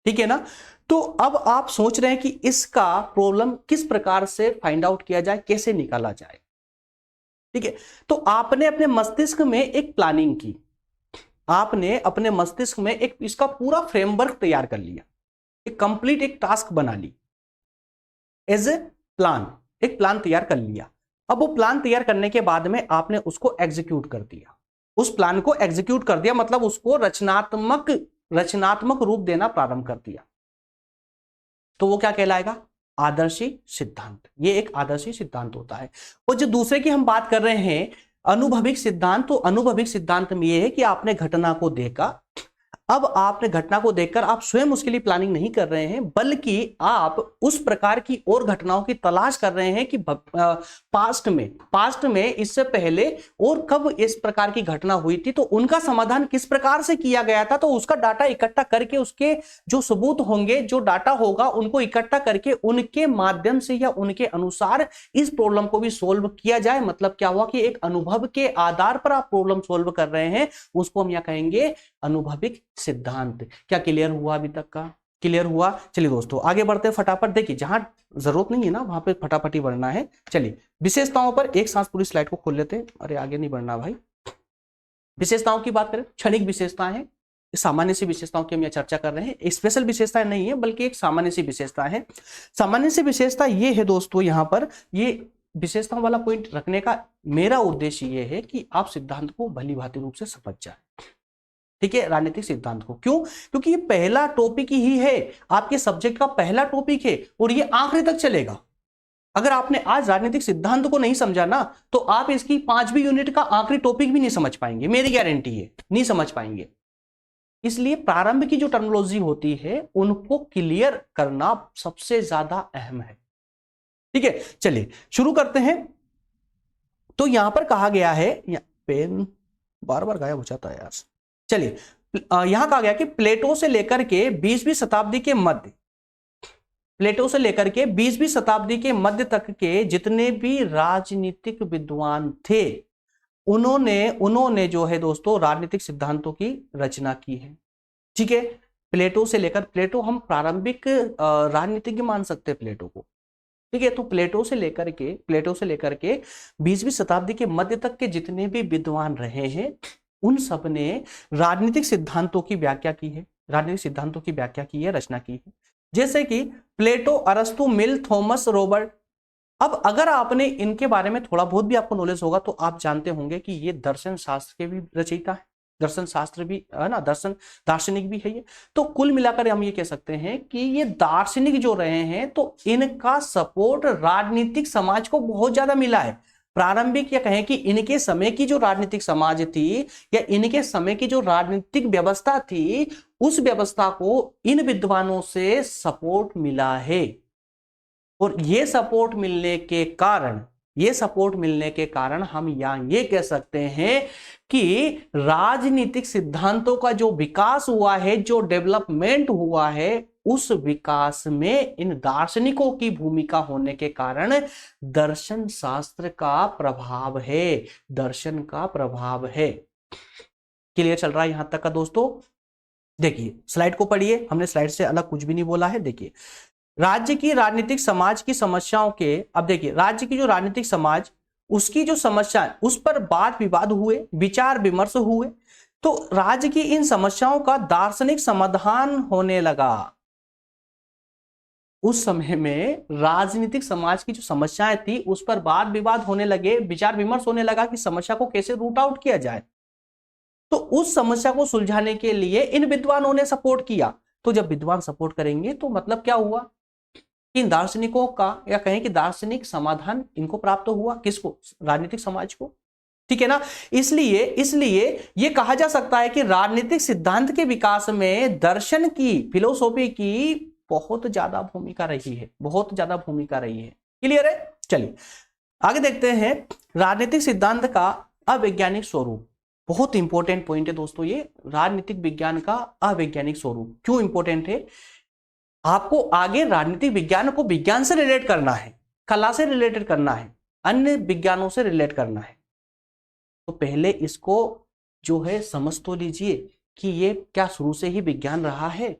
ठीक है ना। तो अब आप सोच रहे हैं कि इसका प्रॉब्लम किस प्रकार से फाइंड आउट किया जाए, कैसे निकाला जाए, ठीक है। तो आपने अपने मस्तिष्क में एक प्लानिंग की, आपने अपने मस्तिष्क में एक इसका पूरा फ्रेमवर्क तैयार कर लिया, एक कंप्लीट एक टास्क बना ली, एज ए प्लान, एक प्लान तैयार कर लिया। अब वो प्लान तैयार करने के बाद में आपने उसको एग्जीक्यूट कर दिया। उस प्लान को एग्जीक्यूट कर दिया, मतलब उसको रचनात्मक रूप देना प्रारंभ कर दिया, तो वो क्या कहलाएगा? आदर्शी सिद्धांत। ये एक आदर्शी सिद्धांत होता है। और जो दूसरे की हम बात कर रहे हैं अनुभविक सिद्धांत, तो अनुभविक सिद्धांत में ये है कि आपने घटना को देखा, अब आपने घटना को देखकर आप स्वयं उसके लिए प्लानिंग नहीं कर रहे हैं, बल्कि आप उस प्रकार की और घटनाओं की तलाश कर रहे हैं कि पास्ट में इससे पहले और कब इस प्रकार की घटना हुई थी, तो उनका समाधान किस प्रकार से किया गया था, तो उसका डाटा इकट्ठा करके उसके जो सबूत होंगे, जो डाटा होगा, उनको इकट्ठा करके उनके माध्यम से या उनके अनुसार इस प्रॉब्लम को भी सोल्व किया जाए। मतलब क्या हुआ कि एक अनुभव के आधार पर आप प्रॉब्लम सोल्व कर रहे हैं, उसको हम क्या कहेंगे? अनुभविक सिद्धांत। क्या क्लियर हुआ? अभी तक का क्लियर हुआ? चलिए दोस्तों आगे बढ़ते हैं फटाफट। देखिए जहां जरूरत नहीं है ना वहां पे फटाफट ही बढ़ना है। चलिए विशेषताओं पर एक साथ पूरी स्लाइड को खोल लेते हैं। अरे आगे नहीं बढ़ना भाई। विशेषताओं की बात करें, क्षणिक विशेषताएं हैं, सामान्य सी विशेषताओं की हम यहाँ चर्चा कर रहे हैं। स्पेशल विशेषताएं नहीं है बल्कि एक सामान्य सी विशेषता है। सामान्य सी विशेषता ये है दोस्तों, यहाँ पर ये विशेषताओं वाला पॉइंट रखने का मेरा उद्देश्य ये है कि आप सिद्धांत को भली भांति रूप से समझ जाए। ठीक है, राजनीतिक सिद्धांत को। क्यों? क्योंकि ये पहला टॉपिक ही है, आपके सब्जेक्ट का पहला टॉपिक है और ये आखिरी तक चलेगा। अगर आपने आज राजनीतिक सिद्धांत को नहीं समझा ना, तो आप इसकी 5वीं यूनिट का आखिरी टॉपिक भी नहीं समझ पाएंगे, मेरी गारंटी है, नहीं समझ पाएंगे। इसलिए प्रारंभ की जो टर्मिनोलॉजी होती है उनको क्लियर करना सबसे ज्यादा अहम है। ठीक है, चलिए शुरू करते हैं। तो यहां पर कहा गया है, पेन बार बार गायब हो जाता है यार। चलिए यहां कहा गया कि प्लेटो से लेकर के 20वीं शताब्दी के मध्य, प्लेटो से लेकर के 20वीं शताब्दी के मध्य तक के जितने भी राजनीतिक विद्वान थे, उन्होंने जो है दोस्तों राजनीतिक सिद्धांतों की रचना की है। ठीक है, प्लेटो से लेकर, प्लेटो हम प्रारंभिक राजनीतिज्ञ मान सकते हैं प्लेटो को। ठीक है, तो प्लेटो से लेकर के 20वीं शताब्दी के मध्य तक के जितने भी विद्वान रहे हैं, उन सब ने राजनीतिक सिद्धांतों की व्याख्या की है, रचना की है। जैसे कि प्लेटो, अरस्तु, मिल, थॉमस, रॉबर्ट। अब अगर आपने इनके बारे में थोड़ा बहुत भी आपको नॉलेज होगा तो आप जानते होंगे कि ये दर्शन शास्त्र के भी रचयिता है, दर्शन शास्त्र भी है ना, दार्शनिक भी है ये। तो कुल मिलाकर हम ये कह सकते हैं कि ये दार्शनिक जो रहे हैं, तो इनका सपोर्ट राजनीतिक समाज को बहुत ज्यादा मिला है। प्रारंभिक या कहें कि इनके समय की जो राजनीतिक समाज थी या इनके समय की जो राजनीतिक व्यवस्था थी, उस व्यवस्था को इन विद्वानों से सपोर्ट मिला है। और ये सपोर्ट मिलने के कारण हम यहां ये कह सकते हैं कि राजनीतिक सिद्धांतों का जो विकास हुआ है, जो डेवलपमेंट हुआ है, उस विकास में इन दार्शनिकों की भूमिका होने के कारण दर्शन शास्त्र का प्रभाव है, दर्शन का प्रभाव है। क्लियर चल रहा है यहां तक का दोस्तों? देखिए स्लाइड को पढ़िए, हमने स्लाइड से अलग कुछ भी नहीं बोला है। देखिए राज्य की राजनीतिक समाज की समस्याओं के, अब देखिए राज्य की जो राजनीतिक समाज, उसकी जो समस्या, उस पर वाद विवाद हुए, विचार विमर्श हुए, तो राज्य की इन समस्याओं का दार्शनिक समाधान होने लगा। उस समय में राजनीतिक समाज की जो समस्याएं थी उस पर वाद विवाद होने लगे, विचार विमर्श होने लगा कि समस्या को कैसे रूट आउट किया जाए। तो उस समस्या को सुलझाने के लिए इन विद्वानों ने सपोर्ट किया। तो जब विद्वान सपोर्ट करेंगे तो मतलब क्या हुआ, इन दार्शनिकों का या कहें कि दार्शनिक समाधान इनको प्राप्त हुआ। किसको? राजनीतिक समाज को। ठीक है ना? इसलिए यह कहा जा सकता है कि राजनीतिक सिद्धांत के विकास में दर्शन की, फिलोसॉफी की बहुत ज्यादा भूमिका रही है, क्लियर है? चलिए आगे देखते हैं राजनीतिक सिद्धांत का अवैज्ञानिक स्वरूप। बहुत इंपॉर्टेंट पॉइंट है दोस्तों ये, राजनीतिक विज्ञान का अवैज्ञानिक स्वरूप। क्यों इंपॉर्टेंट है? आपको आगे राजनीतिक विज्ञान को विज्ञान से रिलेट करना है, कला से रिलेटेड करना है, अन्य विज्ञानों से रिलेट करना है। तो पहले इसको जो है समझ तो लीजिए कि ये क्या शुरू से ही विज्ञान रहा है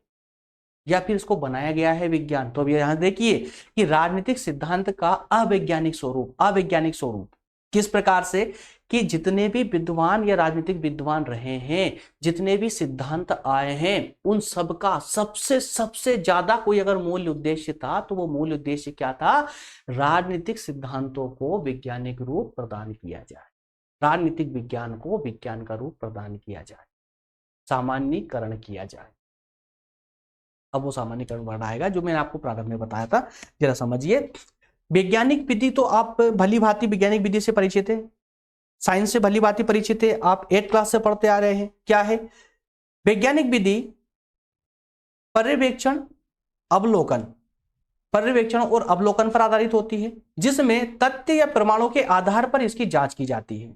या फिर इसको बनाया गया है विज्ञान। तो अब यहां देखिए कि राजनीतिक सिद्धांत का अवैज्ञानिक स्वरूप किस प्रकार से, कि जितने भी विद्वान या राजनीतिक विद्वान रहे हैं, जितने भी सिद्धांत आए हैं, उन सबका सबसे ज्यादा कोई अगर मूल उद्देश्य था तो वो मूल उद्देश्य क्या था? राजनीतिक सिद्धांतों को वैज्ञानिक रूप प्रदान किया जाए, राजनीतिक विज्ञान को विज्ञान का रूप प्रदान किया जाए, सामान्यीकरण किया जाए। अब वो सामान्यीकरण वर्ड आएगा जो मैंने आपको प्रारंभ में बताया था, जरा समझिए। वैज्ञानिक विधि तो आप भली भांति वैज्ञानिक विधि से परिचित है, साइंस से भली भांति परिचित है, आप 8th क्लास से पढ़ते आ रहे हैं। क्या है वैज्ञानिक विधि? पर्यवेक्षण, अवलोकन, पर्यवेक्षण और अवलोकन पर आधारित होती है, जिसमें तथ्य या प्रमाणों के आधार पर इसकी जांच की जाती है।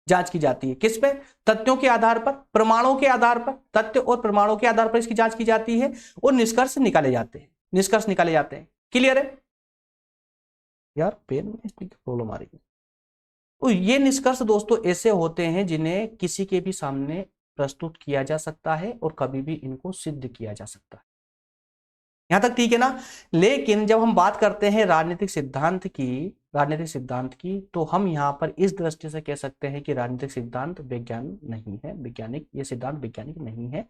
जांच की जाती है किस पे? तथ्यों के आधार पर, प्रमाणों के आधार पर, तथ्य और प्रमाणों के आधार पर इसकी जांच की जाती है और निष्कर्ष निकाले जाते हैं, निष्कर्ष निकाले जाते हैं। क्लियर है यार? पेन में इसकी प्रॉब्लम आ रही है। तो ये निष्कर्ष दोस्तों ऐसे होते हैं जिन्हें किसी के भी सामने प्रस्तुत किया जा सकता है और कभी भी इनको सिद्ध किया जा सकता है। यहां तक ठीक है ना? लेकिन जब हम बात करते हैं राजनीतिक सिद्धांत की, तो हम यहां पर इस दृष्टि से कह सकते हैं कि राजनीतिक सिद्धांत विज्ञान नहीं है, वैज्ञानिक, ये सिद्धांत वैज्ञानिक नहीं है।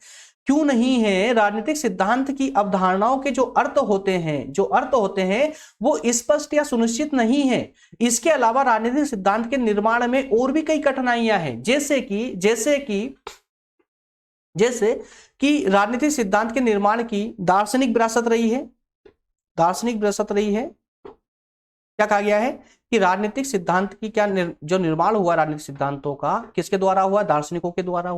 क्यों नहीं है? राजनीतिक सिद्धांत की अवधारणाओं के जो अर्थ होते हैं वो स्पष्ट या सुनिश्चित नहीं है। इसके अलावा राजनीतिक सिद्धांत के निर्माण में और भी कई कठिनाइयां हैं, जैसे कि राजनीतिक सिद्धांत के निर्माण की दार्शनिक विरासत रही है। क्या कहा गया है कि राजनीतिक सिद्धांत की जो निर्माण हुआ राजनीतिक सिद्धांतों का, किसके द्वारा हुआ? दार्शनिकों के द्वारा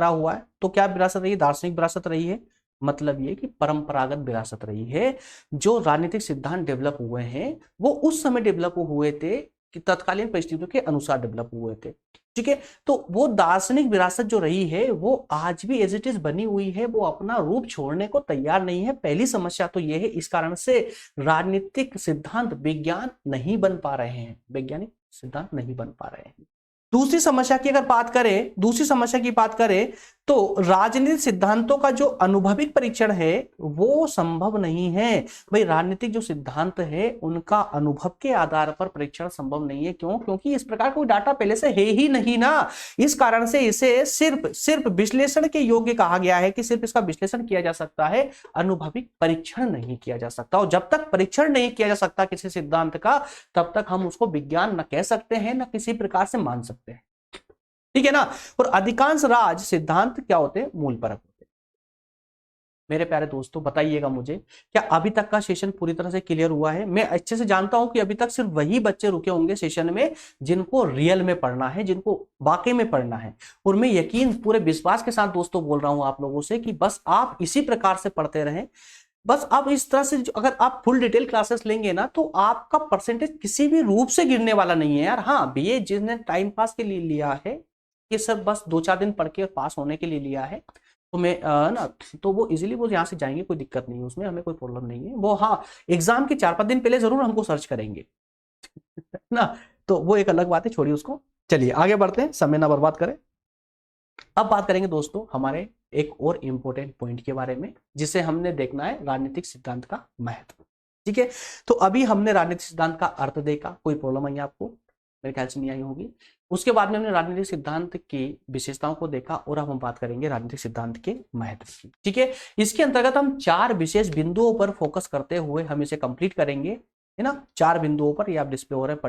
हुआ है। तो क्या विरासत रही? दार्शनिक विरासत रही है। मतलब ये कि परंपरागत विरासत रही है। जो राजनीतिक सिद्धांत डेवलप हुए हैं वो उस समय डेवलप हुए थे कि तत्कालीन परिस्थितियों के अनुसार डेवलप हुए थे। ठीक है, तो वो दार्शनिक विरासत जो रही है वो आज भी एज इट इज बनी हुई है, वो अपना रूप छोड़ने को तैयार नहीं है। पहली समस्या तो ये है, इस कारण से राजनीतिक सिद्धांत विज्ञान नहीं बन पा रहे हैं, वैज्ञानिक सिद्धांत नहीं बन पा रहे हैं। दूसरी समस्या की बात करें तो राजनीतिक सिद्धांतों का जो अनुभविक परीक्षण है वो संभव नहीं है। भाई राजनीतिक जो सिद्धांत है उनका अनुभव के आधार पर परीक्षण संभव नहीं है। क्यों? क्योंकि इस प्रकार कोई डाटा पहले से है ही नहीं ना। इस कारण से इसे सिर्फ विश्लेषण के योग्य कहा गया है कि सिर्फ इसका विश्लेषण किया जा सकता है, अनुभविक परीक्षण नहीं किया जा सकता। और जब तक परीक्षण नहीं किया जा सकता किसी सिद्धांत का, तब तक हम उसको विज्ञान न कह सकते हैं न किसी प्रकार से मान सकते हैं। ठीक है ना? और अधिकांश राज सिद्धांत क्या होते हैं? मूल परक होते हैं। मेरे प्यारे दोस्तों बताइएगा मुझे, क्या अभी तक का सेशन पूरी तरह से क्लियर हुआ है? मैं अच्छे से जानता हूं कि अभी तक सिर्फ वही बच्चे रुके होंगे सेशन में जिनको रियल में पढ़ना है, जिनको वाकई में पढ़ना है। और मैं यकीन पूरे विश्वास के साथ दोस्तों बोल रहा हूं आप लोगों से कि बस आप इसी प्रकार से पढ़ते रहें। बस आप इस तरह से अगर आप फुल डिटेल क्लासेस लेंगे ना तो आपका परसेंटेज किसी भी रूप से गिरने वाला नहीं है यार। हाँ, बीए जिसने टाइम पास के लिए लिया है, ये सब बस 2-4 दिन पढ़ के पास होने के लिए लिया है, तो मैं ना तो वो इजीली वो यहाँ से जाएंगे, कोई दिक्कत नहीं है उसमें, हमें कोई प्रॉब्लम नहीं है। वो हाँ, एग्जाम के 4-5 दिन पहले जरूर हमको सर्च करेंगे ना, तो वो एक अलग बात है, छोड़िए उसको। चलिए आगे बढ़ते हैं, समय ना बर्बाद करें। अब बात करेंगे दोस्तों हमारे एक और इंपॉर्टेंट पॉइंट के बारे में, जिसे हमने देखना है राजनीतिक सिद्धांत का महत्व। ठीक है, तो अभी हमने राजनीतिक सिद्धांत का अर्थ देखा, कोई प्रॉब्लम आई आपको? मेरे ख्याल से नहीं आई होगी। उसके बाद में हमने राजनीतिक सिद्धांत की विशेषताओं को देखा और अब हम बात करेंगे राजनीतिक सिद्धांत के महत्व की। ठीक है, इसके अंतर्गत हम 4 विशेष बिंदुओं पर फोकस करते हुए हम इसे कंप्लीट करेंगे, है ना। 4 बिंदुओं पर, ये आप डिस्प्ले हो रहा है,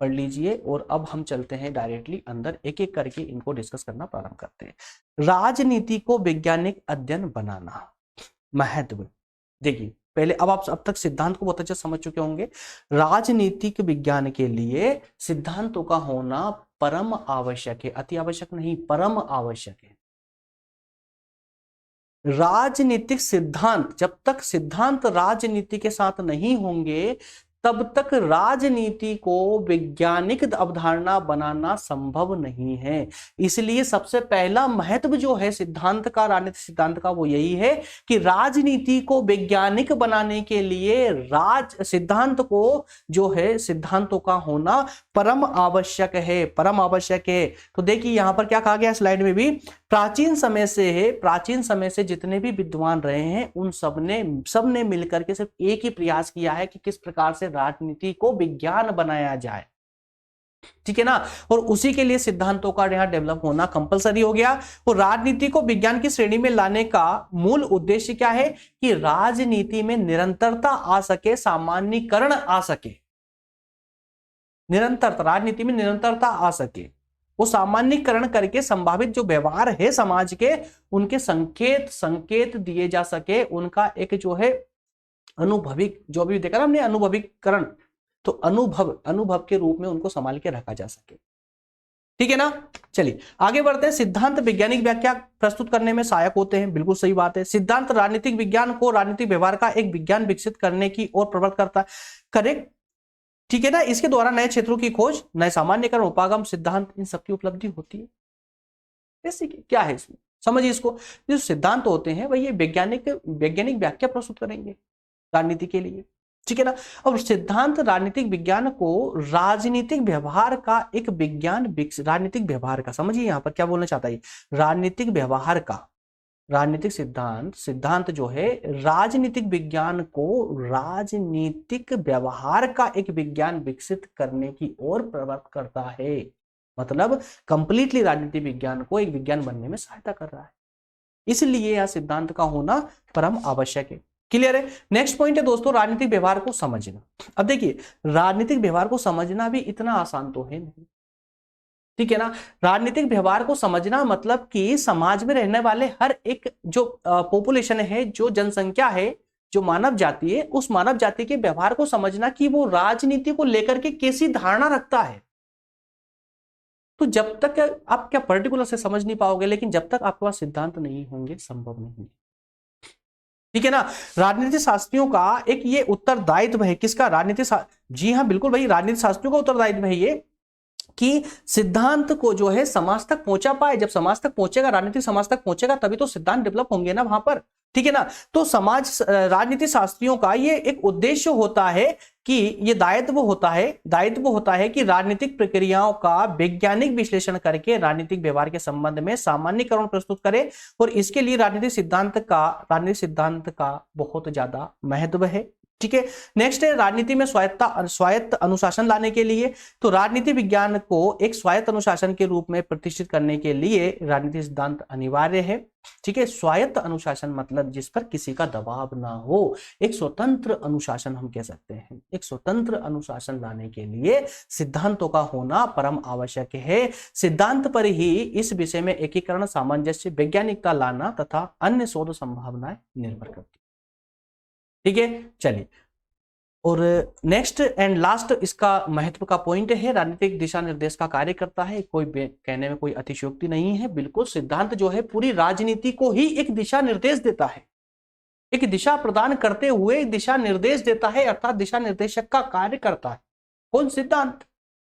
पढ़ लीजिए। और अब हम चलते हैं डायरेक्टली अंदर, एक एक करके इनको डिस्कस करना प्रारंभ करते हैं। राजनीति को वैज्ञानिक अध्ययन बनाना, महत्व देखिए। पहले अब तक सिद्धांत को बहुत अच्छे समझ चुके होंगे। राजनीतिक विज्ञान के लिए सिद्धांतों का होना परम आवश्यक है, अति आवश्यक नहीं, परम आवश्यक है। राजनीतिक सिद्धांत, जब तक सिद्धांत राजनीति के साथ नहीं होंगे तब तक राजनीति को वैज्ञानिक अवधारणा बनाना संभव नहीं है। इसलिए सबसे पहला महत्व जो है सिद्धांत का, राजनीतिक सिद्धांत का, वो यही है कि राजनीति को वैज्ञानिक बनाने के लिए सिद्धांत को जो है, सिद्धांतों का होना परम आवश्यक है, परम आवश्यक है। तो देखिए यहां पर क्या कहा गया स्लाइड में भी, प्राचीन समय से जितने भी विद्वान रहे हैं उन सबने मिलकर के सिर्फ एक ही प्रयास किया है कि किस प्रकार से राजनीति को विज्ञान बनाया जाए। ठीक है ना, और उसी के लिए सिद्धांतों का यहां डेवलप होना कंपलसरी हो गया। और राजनीति को विज्ञान की श्रेणी में लाने का मूल उद्देश्य क्या है कि राजनीति में निरंतरता आ सके, सामान्यीकरण आ सके। निरंतरता, राजनीति में निरंतरता आ सके, वो सामान्यकरण करके संभावित जो व्यवहार है समाज के उनके संकेत दिए जा सके, उनका एक जो है अनुभविक, जो अभी देखा ना हमने अनुभविकरण, तो अनुभव के रूप में उनको संभाल के रखा जा सके। ठीक है ना। चलिए आगे बढ़ते हैं। सिद्धांत वैज्ञानिक व्याख्या प्रस्तुत करने में सहायक होते हैं, बिल्कुल सही बात है। सिद्धांत राजनीतिक विज्ञान को राजनीतिक व्यवहार का एक विज्ञान विकसित करने की ओर प्रवृत्त करता है। करेक्ट, ठीक है ना। इसके द्वारा नए क्षेत्रों की खोज, नए सामान्यकरण, उपागम सिद्धांत, इन सबकी उपलब्धि होती है। जैसे कि क्या है इसमें, समझिए इसको। जो सिद्धांत होते हैं वही वैज्ञानिक व्याख्या प्रस्तुत करेंगे राजनीति के लिए। ठीक है ना। अब सिद्धांत राजनीतिक विज्ञान को राजनीतिक व्यवहार का एक विज्ञान राजनीतिक व्यवहार का, समझिए यहां पर क्या बोलना चाहता है, राजनीतिक व्यवहार का, राजनीतिक सिद्धांत जो है राजनीतिक विज्ञान को राजनीतिक व्यवहार का एक विज्ञान विकसित करने की ओर प्रवृत्त करता है। मतलब कंप्लीटली राजनीतिक विज्ञान को एक विज्ञान बनने में सहायता कर रहा है, इसलिए यह सिद्धांत का होना परम आवश्यक है। क्लियर है। नेक्स्ट पॉइंट है दोस्तों, राजनीतिक व्यवहार को समझना। अब देखिए राजनीतिक व्यवहार को समझना भी इतना आसान तो है नहीं, ठीक है ना। राजनीतिक व्यवहार को समझना मतलब कि समाज में रहने वाले हर एक जो पॉपुलेशन है, जो जनसंख्या है, जो मानव जाति है, उस मानव जाति के व्यवहार को समझना कि वो राजनीति को लेकर के कैसी धारणा रखता है। तो जब तक आप क्या पर्टिकुलर से समझ नहीं पाओगे, लेकिन जब तक आपके पास सिद्धांत नहीं होंगे संभव नहीं, ठीक है ना। राजनीति शास्त्रियों का एक ये उत्तरदायित्व है, किसका, राजनीति जी हाँ बिल्कुल भाई, राजनीति शास्त्रियों का उत्तरदायित्व है ये कि सिद्धांत को जो है समाज तक पहुंचा पाए। जब समाज तक पहुंचेगा, राजनीति समाज तक पहुंचेगा, तभी तो सिद्धांत डेवलप होंगे ना वहां पर, ठीक है ना। तो राजनीति शास्त्रियों का ये एक उद्देश्य होता है कि ये दायित्व होता है कि राजनीतिक प्रक्रियाओं का वैज्ञानिक विश्लेषण करके राजनीतिक व्यवहार के संबंध में सामान्यीकरण प्रस्तुत करे, और इसके लिए राजनीतिक सिद्धांत का बहुत ज्यादा महत्व है। ठीक है। नेक्स्ट है राजनीति में स्वायत्त अनुशासन लाने के लिए। तो राजनीति विज्ञान को एक स्वायत्त अनुशासन के रूप में प्रतिष्ठित करने के लिए राजनीति सिद्धांत अनिवार्य है। ठीक है। स्वायत्त अनुशासन मतलब जिस पर किसी का दबाव ना हो, एक स्वतंत्र अनुशासन हम कह सकते हैं। एक स्वतंत्र अनुशासन लाने के लिए सिद्धांतों का होना परम आवश्यक है। सिद्धांत पर ही इस विषय में एकीकरण, सामंजस्य, वैज्ञानिकता लाना तथा अन्य शोध संभावनाएं निर्भर करती, ठीक है। चलिए, और नेक्स्ट एंड लास्ट इसका महत्व का पॉइंट है, राजनीतिक दिशा निर्देश का कार्य करता है। कोई कहने में कोई अतिशयोक्ति नहीं है, बिल्कुल। सिद्धांत जो है पूरी राजनीति को ही एक दिशा निर्देश देता है, एक दिशा प्रदान करते हुए दिशा निर्देश देता है, अर्थात दिशा निर्देशक का कार्य करता है। कौन, सिद्धांत।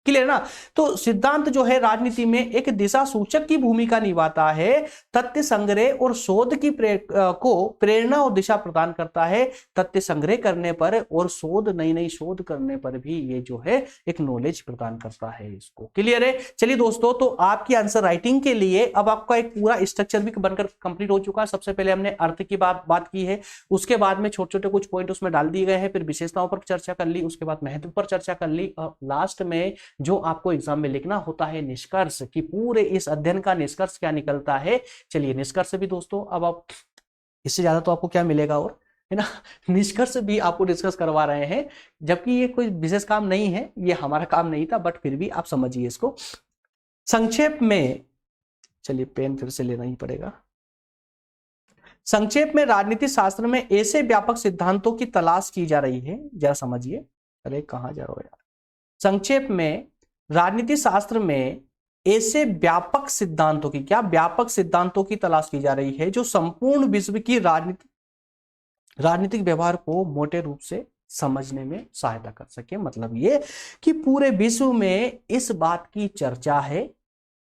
क्लियर ना। तो सिद्धांत जो है राजनीति में एक दिशा सूचक की भूमिका निभाता है, तथ्य संग्रह और शोध की को प्रेरणा और दिशा प्रदान करता है। तथ्य संग्रह करने पर और नई शोध करने पर भी ये जो है एक नॉलेज प्रदान करता है इसको। क्लियर है। चलिए दोस्तों, तो आपकी आंसर राइटिंग के लिए अब आपका एक पूरा स्ट्रक्चर भी बनकर कंप्लीट हो चुका है। सबसे पहले हमने अर्थ की बात की है, उसके बाद में छोटे छोटे कुछ पॉइंट उसमें डाल दिए गए हैं, फिर विशेषताओं पर चर्चा कर ली, उसके बाद महत्व पर चर्चा कर ली, और लास्ट में जो आपको एग्जाम में लिखना होता है निष्कर्ष, कि पूरे इस अध्ययन का निष्कर्ष क्या निकलता है। चलिए निष्कर्ष भी दोस्तों, अब आप इससे ज्यादा तो आपको क्या मिलेगा, और है ना, निष्कर्ष भी आपको डिस्कस करवा रहे हैं, जबकि ये कोई विशेष काम नहीं है, ये हमारा काम नहीं था, बट फिर भी आप समझिए इसको संक्षेप में। चलिए पेन फिर से लेना ही पड़ेगा। संक्षेप में राजनीति शास्त्र में ऐसे व्यापक सिद्धांतों की तलाश की जा रही है, जरा समझिए। अरे कहां जा रहे हो यार। संक्षेप में राजनीति शास्त्र में ऐसे व्यापक सिद्धांतों की, क्या व्यापक सिद्धांतों की तलाश की जा रही है जो संपूर्ण विश्व की राजनीतिक व्यवहार को मोटे रूप से समझने में सहायता कर सके। मतलब ये कि पूरे विश्व में इस बात की चर्चा है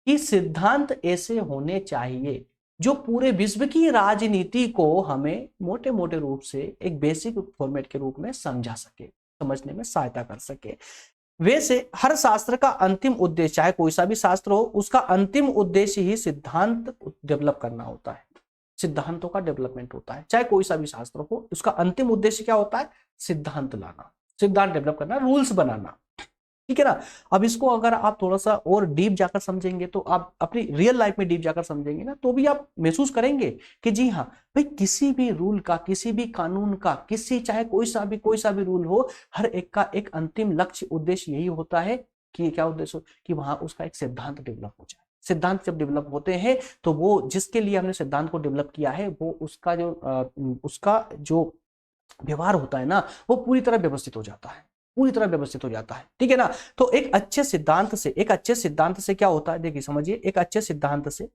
कि सिद्धांत ऐसे होने चाहिए जो पूरे विश्व की राजनीति को हमें मोटे मोटे रूप से एक बेसिक फॉर्मेट के रूप में समझा सके, समझने में सहायता कर सके। वैसे हर शास्त्र का अंतिम उद्देश्य, चाहे कोई सा भी शास्त्र हो, उसका अंतिम उद्देश्य ही सिद्धांत डेवलप करना होता है, सिद्धांतों का डेवलपमेंट होता है। चाहे कोई सा भी शास्त्र हो, उसका अंतिम उद्देश्य क्या होता है, सिद्धांत लाना, सिद्धांत डेवलप करना, रूल्स बनाना, ठीक है ना। अब इसको अगर आप थोड़ा सा और डीप जाकर समझेंगे, तो आप अपनी रियल लाइफ में डीप जाकर समझेंगे ना, तो भी आप महसूस करेंगे कि जी हाँ भाई, किसी भी रूल का, किसी भी कानून का, चाहे कोई सा भी रूल हो, हर एक का एक अंतिम लक्ष्य, उद्देश्य यही होता है कि क्या उद्देश्य, कि वहां उसका एक सिद्धांत डेवलप हो जाए। सिद्धांत जब डेवलप होते हैं तो वो जिसके लिए हमने सिद्धांत को डेवलप किया है वो उसका जो व्यवहार होता है ना वो पूरी तरह व्यवस्थित हो जाता है, पूरी तरह व्यवस्थित हो जाता है, ठीक है ना। तो एक अच्छे सिद्धांत से क्या होता है, देखिए समझिए, एक अच्छे सिद्धांत से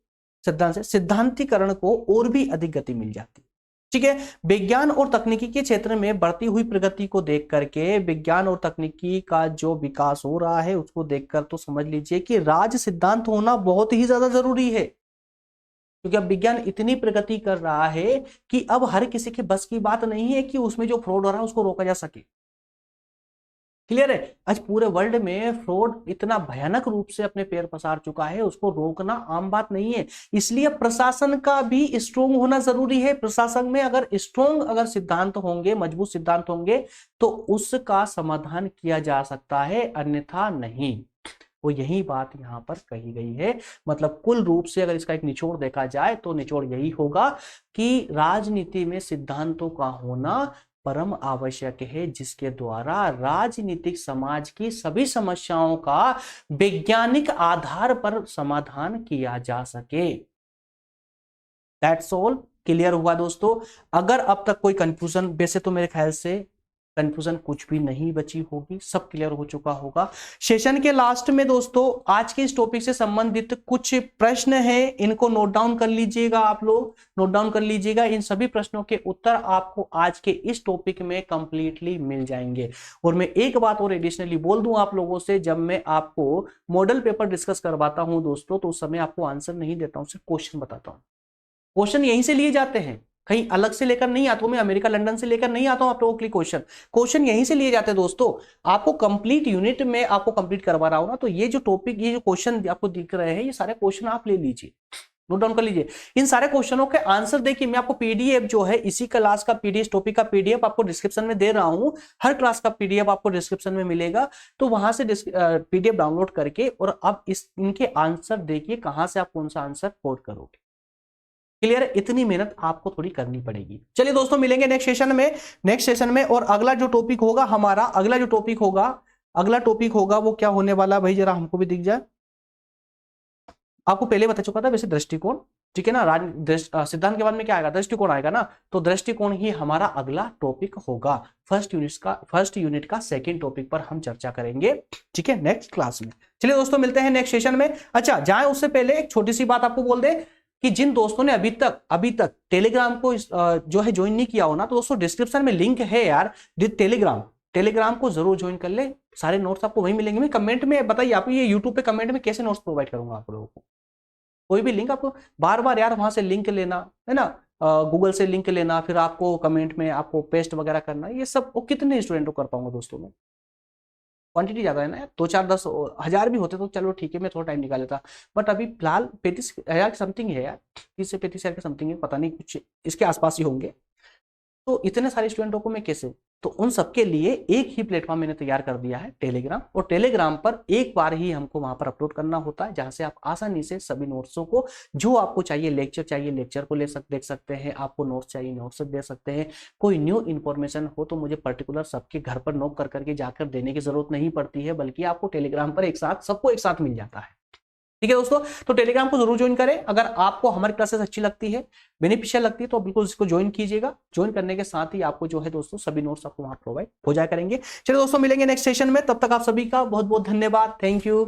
सिद्धांतीकरण को और भी अधिक गति मिल जाती है, ठीक है। विज्ञान और तकनीकी के क्षेत्र में बढ़ती हुई प्रगति को देख करके, विज्ञान और तकनीकी का जो विकास हो रहा है उसको देखकर तो समझ लीजिए कि राज सिद्धांत होना बहुत ही ज्यादा जरूरी है, क्योंकि अब विज्ञान इतनी प्रगति कर रहा है कि अब हर किसी के बस की बात नहीं है कि उसमें जो फ्रॉड हो रहा है उसको रोका जा सके। क्लियर है, आज पूरे वर्ल्ड में फ्रॉड इतना भयानक रूप से अपने पैर पसार चुका है, उसको रोकना आम बात नहीं है। इसलिए प्रशासन का भी स्ट्रोंग होना जरूरी है। प्रशासन में अगर सिद्धांत होंगे, मजबूत सिद्धांत होंगे तो उसका समाधान किया जा सकता है, अन्यथा नहीं। वो यही बात यहां पर कही गई है। मतलब कुल रूप से अगर इसका एक निचोड़ देखा जाए तो निचोड़ यही होगा कि राजनीति में सिद्धांतों का होना परम आवश्यक है, जिसके द्वारा राजनीतिक समाज की सभी समस्याओं का वैज्ञानिक आधार पर समाधान किया जा सके। That's all. क्लियर हुआ दोस्तों? अगर अब तक कोई कंफ्यूजन, वैसे तो मेरे ख्याल से कंफ्यूजन कुछ भी नहीं बची होगी, सब क्लियर हो चुका होगा। सेशन के लास्ट में दोस्तों आज के इस टॉपिक से संबंधित कुछ प्रश्न हैं, इनको नोट डाउन कर लीजिएगा, आप लोग नोट डाउन कर लीजिएगा। इन सभी प्रश्नों के उत्तर आपको आज के इस टॉपिक में कंप्लीटली मिल जाएंगे। और मैं एक बात और एडिशनली बोल दूं आप लोगों से, जब मैं आपको मॉडल पेपर डिस्कस करवाता हूं दोस्तों तो उस समय आपको आंसर नहीं देता हूं, सिर्फ क्वेश्चन बताता हूं। क्वेश्चन यहीं से लिए जाते हैं, कहीं अलग से लेकर नहीं आता हूं मैं, अमेरिका लंदन से लेकर नहीं आता हूं आप लोगों के लिए। क्वेश्चन यहीं से लिए जाते हैं दोस्तों। आपको कंप्लीट यूनिट में आपको कंप्लीट करवा रहा हूं ना, तो ये जो टॉपिक, ये जो क्वेश्चन आपको दिख रहे हैं, ये सारे क्वेश्चन आप ले लीजिए, नोट डाउन कर लीजिए। इन सारे क्वेश्चनों के आंसर देखिए, मैं आपको पीडीएफ जो है इसी क्लास का पीडीएफ, टॉपिक का पीडीएफ आपको डिस्क्रिप्शन में दे रहा हूं। हर क्लास का पीडीएफ आपको डिस्क्रिप्शन में मिलेगा, तो वहां से पीडीएफ डाउनलोड करके और अब इनके आंसर देखिए कहां से आप कौन सा आंसर कोड करोगे। क्लियर है? इतनी मेहनत आपको थोड़ी करनी पड़ेगी। चलिए दोस्तों, मिलेंगे नेक्स्ट सेशन में। और अगला जो टॉपिक होगा हमारा, अगला टॉपिक होगा वो क्या होने वाला भाई, जरा हमको भी दिख जाए। आपको पहले बता चुका था वैसे दृष्टिकोण, ठीक है ना। सिद्धांत के बाद में क्या आएगा, दृष्टिकोण आएगा ना, तो दृष्टिकोण ही हमारा अगला टॉपिक होगा। फर्स्ट यूनिट का सेकंड टॉपिक पर हम चर्चा करेंगे, ठीक है, नेक्स्ट क्लास में। चलिए दोस्तों, मिलते हैं नेक्स्ट सेशन में। अच्छा, जाए उससे पहले एक छोटी सी बात आपको बोल दे कि जिन दोस्तों ने अभी तक टेलीग्राम को जो है ज्वाइन नहीं किया हो ना, तो दोस्तों डिस्क्रिप्शन में लिंक है यार, टेलीग्राम को जरूर ज्वाइन कर ले। सारे नोट्स आपको वहीं मिलेंगे। मैं कमेंट में बताइए, आप ये यूट्यूब पे कमेंट में कैसे नोट्स प्रोवाइड करूंगा आप लोगों को। कोई भी लिंक आपको बार बार यार वहां से लिंक लेना है ना, गूगल से लिंक लेना, फिर आपको कमेंट में आपको पेस्ट वगैरह करना, ये सब वो कितने स्टूडेंट को कर पाऊंगा दोस्तों मैं। क्वांटिटी ज्यादा है ना, 2-4-10 हजार भी होते तो चलो ठीक है, मैं थोड़ा टाइम निकाल लेता। बट अभी फिलहाल 35,000 समथिंग है यार, 30 से 35,000 के समथिंग है, पता नहीं कुछ इसके आसपास ही होंगे। तो इतने सारे स्टूडेंटों को मैं कैसे, तो उन सबके लिए एक ही प्लेटफॉर्म मैंने तैयार कर दिया है, टेलीग्राम। और टेलीग्राम पर एक बार ही हमको वहां पर अपलोड करना होता है, जहां से आप आसानी से सभी नोट्सों को, जो आपको चाहिए, लेक्चर को देख सकते हैं, आपको नोट्स चाहिए नोट्स दे सकते हैं। कोई न्यू इन्फॉर्मेशन हो तो मुझे पर्टिकुलर सबके घर पर नोट कर करके जाकर देने की जरूरत नहीं पड़ती है, बल्कि आपको टेलीग्राम पर सबको एक साथ मिल जाता है। ठीक है दोस्तों, तो टेलीग्राम को जरूर ज्वाइन करें। अगर आपको हमारी क्लासेस अच्छी लगती है, बेनिफिशियल लगती है, तो बिल्कुल इसको ज्वाइन कीजिएगा। ज्वाइन करने के साथ ही आपको जो है दोस्तों सभी नोट्स आपको वहां प्रोवाइड हो जाया करेंगे। चलिए दोस्तों, मिलेंगे नेक्स्ट सेशन में, तब तक आप सभी का बहुत बहुत धन्यवाद। Thank you.